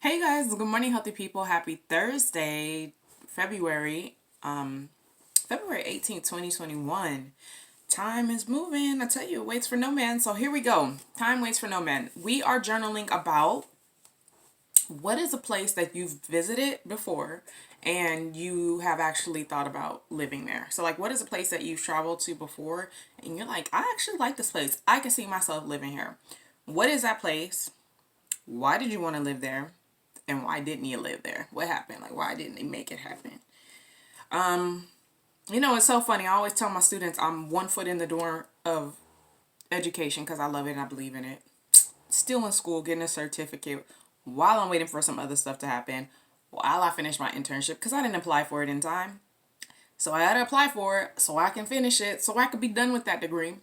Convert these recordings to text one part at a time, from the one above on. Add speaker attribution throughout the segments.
Speaker 1: Hey guys, good morning, healthy people. Happy Thursday, February, February 18th, 2021. Time is moving. I tell you, it waits for no man. So here we go. Time waits for no man. We are journaling about what is a place that you've visited before and you have actually thought about living there. So like what is a place that you've traveled to before and you're like, I actually like this place. I can see myself living here. What is that place? Why did you want to live there? And why didn't you live there? What happened? Like, why didn't they make it happen? It's so funny. I always tell my students I'm one foot in the door of education because I love it and I believe in it. Still in school, getting a certificate while I'm waiting for some other stuff to happen, while I finish my internship because I didn't apply for it in time. So I had to apply for it so I can finish it, so I could be done with that degree.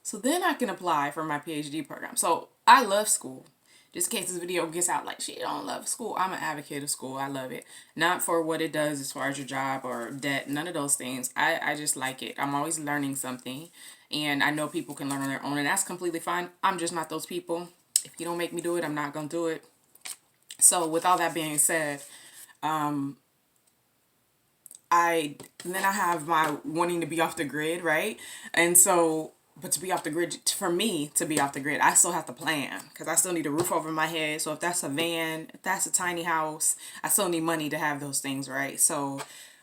Speaker 1: So then I can apply for my PhD program. So I love school. Just in case this video gets out like she don't love school. I'm an advocate of school. I love it. Not for what it does as far as your job or debt. None of those things. I just like it. I'm always learning something. And I know people can learn on their own. And that's completely fine. I'm just not those people. If you don't make me do it, I'm not going to do it. So with all that being said, I have my wanting to be off the grid, right? And so, but to be off the grid, for me to be off the grid, I still have to plan because I still need a roof over my head. So if that's a van, if that's a tiny house, I still need money to have those things, right? So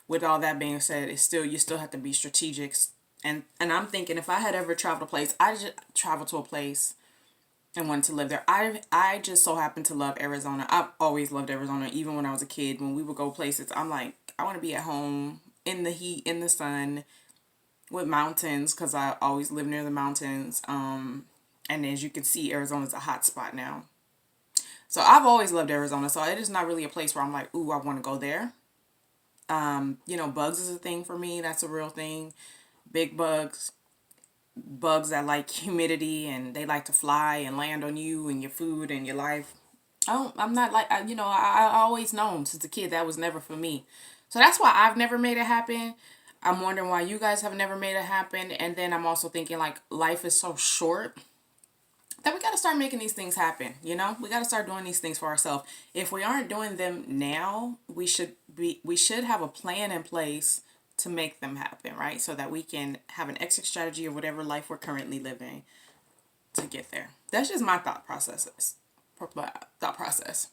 Speaker 1: with all that being said, you still have to be strategic. And I'm thinking if I had ever traveled a place, I just traveled to a place and wanted to live there. I just so happen to love Arizona. I've always loved Arizona, even when I was a kid. When we would go places, I'm like, I want to be at home in the heat, in the sun, with mountains, because I always live near the mountains. And as you can see, Arizona's a hot spot now. So I've always loved Arizona. So it is not really a place where I'm like, ooh, I want to go there. Bugs is a thing for me. That's a real thing. Big bugs, bugs that like humidity and they like to fly and land on you and your food and your life. Oh, I'm not like, I always known since a kid that was never for me. So that's why I've never made it happen. I'm wondering why you guys have never made it happen. And then I'm also thinking like life is so short that we got to start making these things happen. We got to start doing these things for ourselves. If we aren't doing them now, we should have a plan in place to make them happen, right? So that we can have an exit strategy of whatever life we're currently living to get there. That's just my thought processes. Thought process.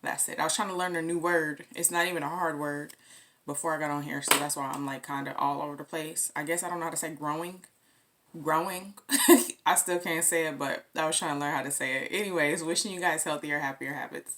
Speaker 1: That's it. I was trying to learn a new word. It's not even a hard word before I got on here, so that's why I'm like kind of all over the place. I guess I don't know how to say growing. Growing. I still can't say it, but I was trying to learn how to say it. Anyways, wishing you guys healthier, happier habits.